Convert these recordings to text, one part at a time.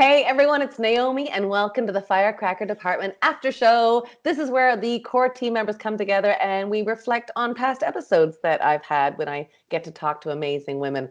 Hey everyone, it's Naomi and welcome to the Firecracker Department Aftershow. This is where the core team members come together and we reflect on past episodes that I've had when I get to talk to amazing women.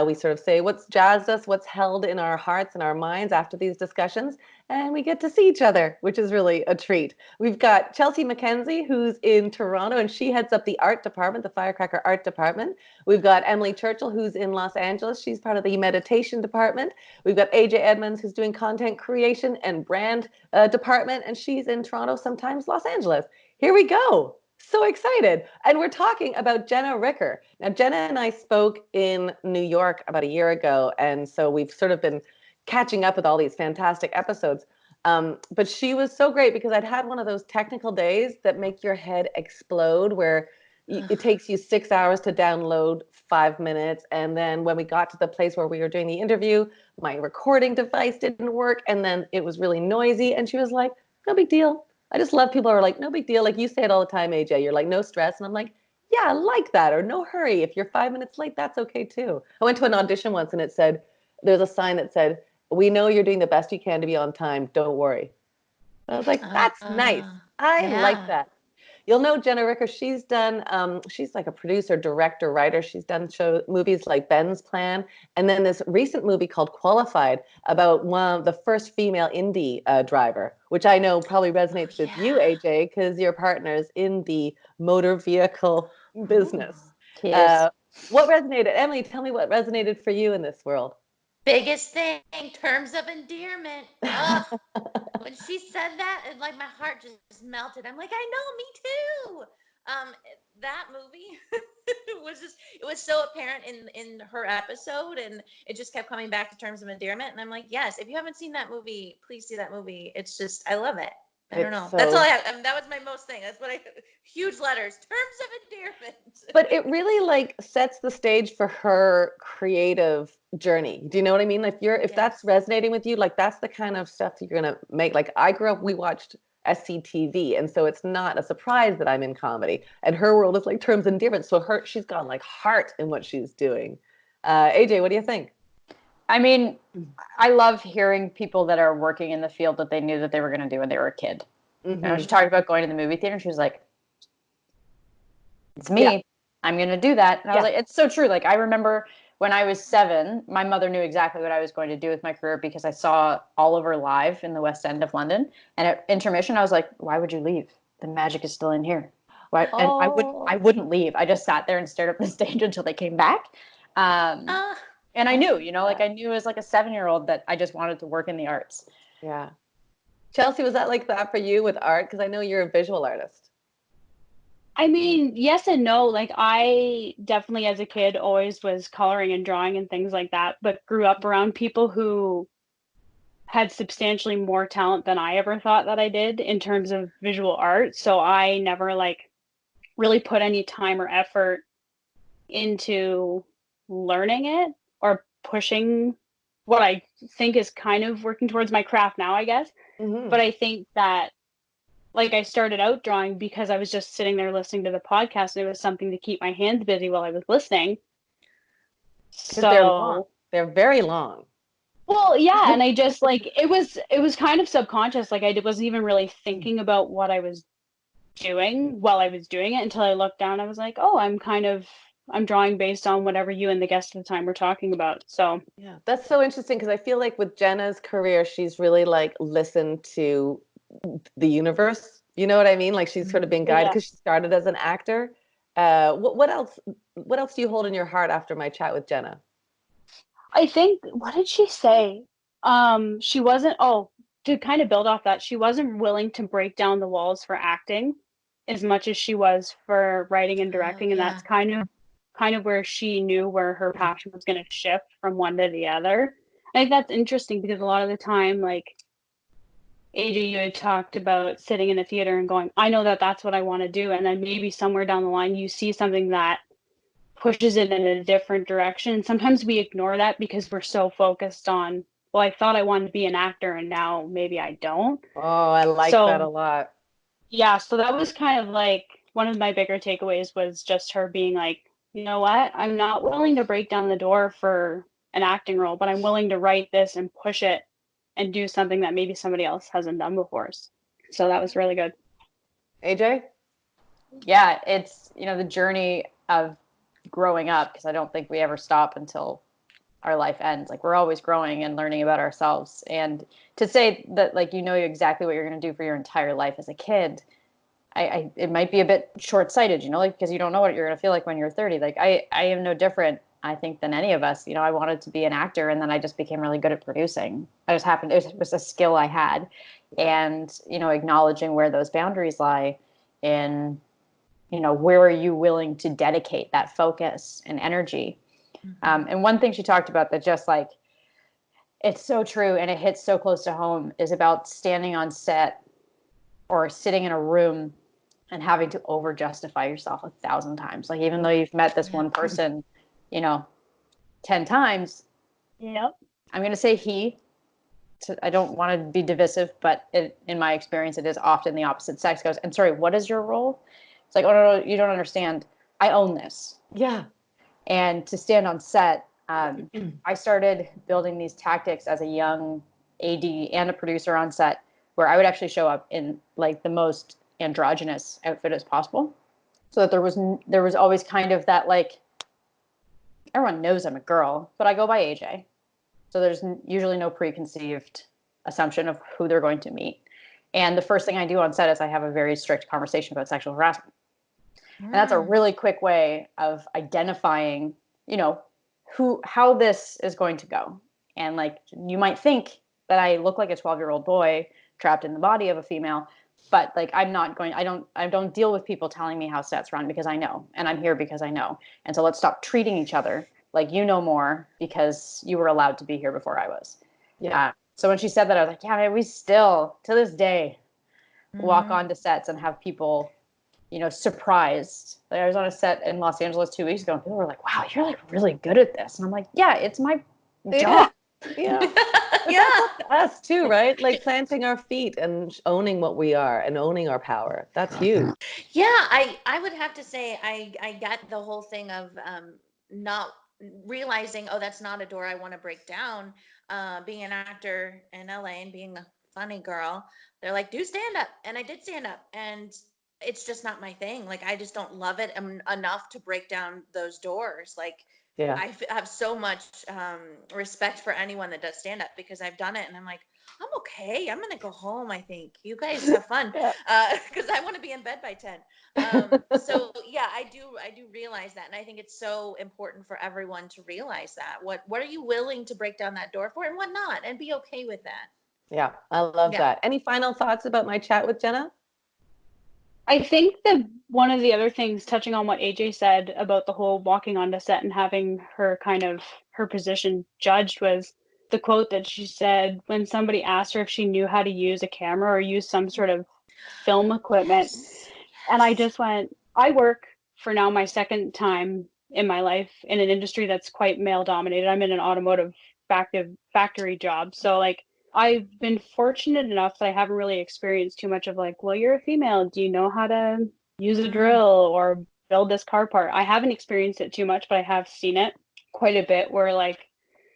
We sort of say what's jazzed us, what's held in our hearts and our minds after these discussions, and we get to see each other, which is really a treat. We've got Chelsea McKenzie, who's in Toronto, and she heads up the art department, the Firecracker art department. We've got Emily Churchill, who's in Los Angeles. She's part of the meditation department. We've got AJ Edmonds, who's doing content creation and brand department, and she's in Toronto, sometimes Los Angeles. Here we go. So excited. And we're talking about Jenna Ricker. Now, Jenna and I spoke in New York about a year ago, and so we've sort of been catching up with all these fantastic episodes. But she was so great because I'd had one of those technical days that make your head explode where it takes you 6 hours to download 5 minutes. And then when we got to the place where we were doing the interview, my recording device didn't work. And then it was really noisy. And she was like, no big deal. I just love people who are like, no big deal. Like you say it all the time, AJ. You're like, no stress. And I'm like, yeah, I like that. Or no hurry. If you're 5 minutes late, that's okay too. I went to an audition once and it said, there's a sign that said, we know you're doing the best you can to be on time. Don't worry. I was like, that's nice. I like that. You'll know Jenna Ricker. She's done, she's like a producer, director, writer. She's done movies like Ben's Plan. And then this recent movie called Qualified about one of the first female indie driver, which I know probably resonates with you, AJ, because your partner's in the motor vehicle business. What resonated? Emily, tell me what resonated for you in this world. Biggest thing, terms of endearment. When she said that, and like my heart just melted. I'm like, I know, me too. That movie it was so apparent in her episode, and it just kept coming back to terms of endearment. And I'm like, yes, if you haven't seen that movie, please see that movie. It's just, I love it. I don't know. That's all I have. That was my most thing. That's what huge letters, terms of endearment. But it really like sets the stage for her creative journey. Do you know what I mean? If that's resonating with you, like that's the kind of stuff that you're gonna make. Like I grew up, we watched SCTV, and so it's not a surprise that I'm in comedy. And her world is like terms of endearment. So she's got like heart in what she's doing. AJ, what do you think? I mean, I love hearing people that are working in the field that they knew that they were going to do when they were a kid. Mm-hmm. You know, she talked about going to the movie theater, and she was like, it's me. Yeah. I'm going to do that. And I was like, it's so true. Like, I remember when I was 7, my mother knew exactly what I was going to do with my career because I saw Oliver live in the West End of London. And at intermission, I was like, why would you leave? The magic is still in here. Why? And I wouldn't leave. I just sat there and stared up the stage until they came back. And I knew, like I knew as like a 7-year-old that I just wanted to work in the arts. Yeah. Chelsea, was that like that for you with art? Because I know you're a visual artist. I mean, yes and no. Like I definitely as a kid always was coloring and drawing and things like that, but grew up around people who had substantially more talent than I ever thought that I did in terms of visual art. So I never like really put any time or effort into learning it or pushing what I think is kind of working towards my craft now, I guess. Mm-hmm. But I think that like I started out drawing because I was just sitting there listening to the podcast and it was something to keep my hands busy while I was listening. So they're long. They're very long. Well, yeah. And I just like, it was kind of subconscious. Like I wasn't even really thinking about what I was doing while I was doing it until I looked down. I was like, oh, I'm drawing based on whatever you and the guest at the time were talking about. So yeah, that's so interesting because I feel like with Jenna's career, she's really like listened to the universe. You know what I mean? Like she's sort of been guided because she started as an actor. What else do you hold in your heart after my chat with Jenna? I think, what did she say? She wasn't, to kind of build off that, she wasn't willing to break down the walls for acting as much as she was for writing and directing. And that's kind of where she knew where her passion was going to shift from one to the other. I think that's interesting because a lot of the time, like AJ, you had talked about sitting in a theater and going, I know that that's what I want to do. And then maybe somewhere down the line, you see something that pushes it in a different direction. Sometimes we ignore that because we're so focused on, well, I thought I wanted to be an actor and now maybe I don't. Oh, I like that a lot. Yeah. So that was kind of like one of my bigger takeaways was just her being like, you know what? I'm not willing to break down the door for an acting role, but I'm willing to write this and push it and do something that maybe somebody else hasn't done before. So that was really good. AJ? Yeah, it's, the journey of growing up, because I don't think we ever stop until our life ends. Like, we're always growing and learning about ourselves. And to say that, like, exactly what you're going to do for your entire life as a kid, it might be a bit short-sighted, like, because you don't know what you're going to feel like when you're 30. Like, I am no different, I think, than any of us. I wanted to be an actor, and then I just became really good at producing. It was a skill I had. And, acknowledging where those boundaries lie in, where are you willing to dedicate that focus and energy? And one thing she talked about that just like, it's so true and it hits so close to home is about standing on set or sitting in a room and having to over justify yourself 1,000 times. Like, even though you've met this one person, 10 times, Yep. I'm going to say he. I don't want to be divisive, but in my experience, it is often the opposite sex goes, and sorry, what is your role? It's like, oh, no, you don't understand. I own this. Yeah. And to stand on set, I started building these tactics as a young AD and a producer on set, where I would actually show up in like the most androgynous outfit as possible, so that there was always kind of that, like, everyone knows I'm a girl, but I go by AJ. So there's usually no preconceived assumption of who they're going to meet. And the first thing I do on set is I have a very strict conversation about sexual harassment. And that's a really quick way of identifying, how this is going to go. And, like, you might think that I look like a 12-year-old boy trapped in the body of a female, but, like, I don't deal with people telling me how sets run, because I know, and I'm here because I know. And so let's stop treating each other like you know more because you were allowed to be here before I was. Yeah. So when she said that, I was like, yeah, man, we still, to this day, walk onto sets and have people, surprised. Like, I was on a set in Los Angeles 2 weeks ago, and people were like, wow, you're, like, really good at this. And I'm like, yeah, it's my job. Yeah. Yeah. That's us too, right? Like, planting our feet and owning what we are and owning our power. That's huge. Yeah, I would have to say I got the whole thing of not realizing, oh, that's not a door I want to break down. Being an actor in LA and being a funny girl, they're like, do stand up, and I did stand up, and it's just not my thing. Like, I just don't love it enough to break down those doors. Like, Yeah. have so much respect for anyone that does stand up, because I've done it, and I'm like, I'm okay. I'm gonna go home. I think you guys have fun, Yeah. because I want to be in bed by 10. So yeah, I do realize that, and I think it's so important for everyone to realize that. What are you willing to break down that door for, and what not, and be okay with that. Yeah. I love Yeah. that. Any final thoughts about my chat with Jenna? I think that one of the other things, touching on what AJ said about the whole walking onto set and having her position judged, was the quote that she said when somebody asked her if she knew how to use a camera or use some sort of film equipment. Yes. And I just went, I work for now my second time in my life in an industry that's quite male dominated. I'm in an automotive factory job. So, like, I've been fortunate enough that I haven't really experienced too much of, like, well, you're a female. Do you know how to use a drill or build this car part? I haven't experienced it too much, but I have seen it quite a bit where, like,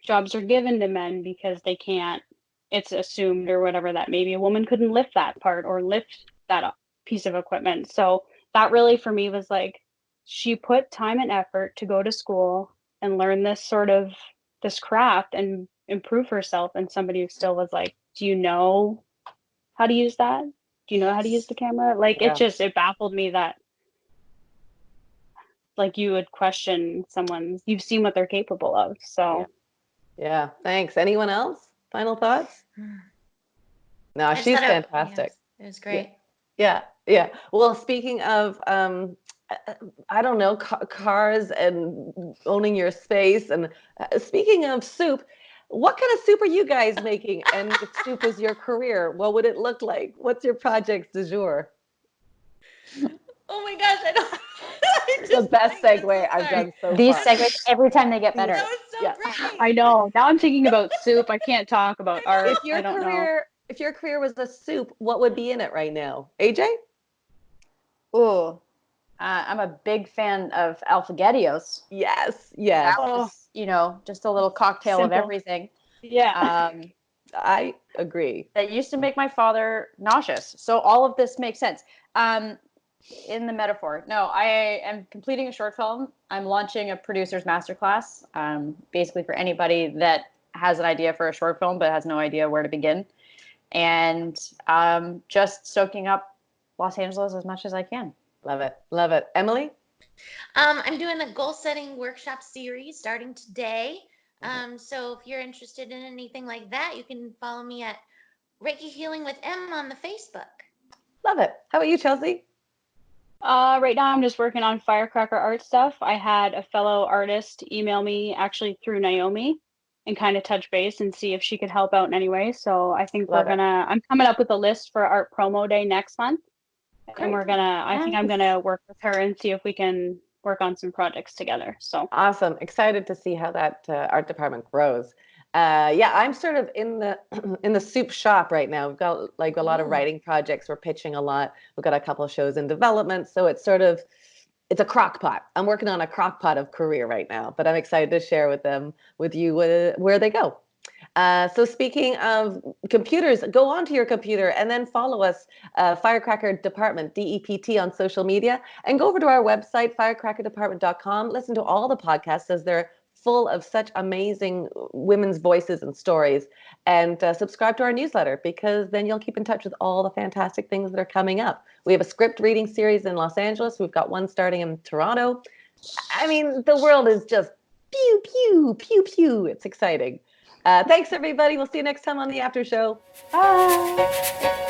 jobs are given to men because they can't, it's assumed or whatever, that maybe a woman couldn't lift that part or lift that piece of equipment. So that really for me was like, she put time and effort to go to school and learn this craft and improve herself, and somebody who still was like, do you know how to use that? Do you know how to use the camera? Like, Yeah. it baffled me that, like, you would question someone, you've seen what they're capable of. So Yeah. Thanks. Anyone else? Final thoughts? No, I just she's thought fantastic. it was great. Yeah. Yeah. Well, speaking of, I don't know, cars and owning your space, and speaking of soup, what kind of soup are you guys making? And if soup was your career, what would it look like? What's your project du jour? Oh my gosh, I don't. The best segue I've done so These far. segues, every time they get better. That was so Yeah. great. I know, now I'm thinking about soup. I can't talk about art. If your I don't know. career was a soup, what would be in it right now? AJ? Ooh, I'm a big fan of Alfaghettios. Yes. Yes. That was, just a little cocktail of Simple. everything. Yeah. I agree. That used to make my father nauseous. So all of this makes sense. In the metaphor, no, I am completing a short film. I'm launching a producer's masterclass, basically for anybody that has an idea for a short film but has no idea where to begin. And just soaking up Los Angeles as much as I can. Love it. Love it. Emily? I'm doing a goal setting workshop series starting today. So if you're interested in anything like that, you can follow me at Reiki Healing with M on the Facebook. Love it. How about you, Chelsea? Right now I'm just working on Firecracker art stuff. I had a fellow artist email me actually through Naomi and kind of touch base and see if she could help out in any way. So I think Love it. I'm coming up with a list for art promo day next month. And Great. I think I'm gonna work with her and see if we can work on some projects together. So Awesome. Excited to see how that art department grows. Yeah, I'm sort of in the in the soup shop right now. We've got like a lot of Ooh. writing projects. We're pitching a lot. We've got a couple of shows in development. So it's sort of it's a crock pot. I'm working on a crock pot of career right now, but I'm excited to share with you where they go. So speaking of computers, go onto your computer and then follow us, Firecracker Department, DEPT, on social media, and go over to our website, firecrackerdepartment.com. Listen to all the podcasts as they're full of such amazing women's voices and stories, and subscribe to our newsletter, because then you'll keep in touch with all the fantastic things that are coming up. We have a script reading series in Los Angeles. We've got one starting in Toronto. I mean, the world is just pew, pew, pew, pew. It's exciting. Thanks, everybody. We'll see you next time on the After Show. Bye.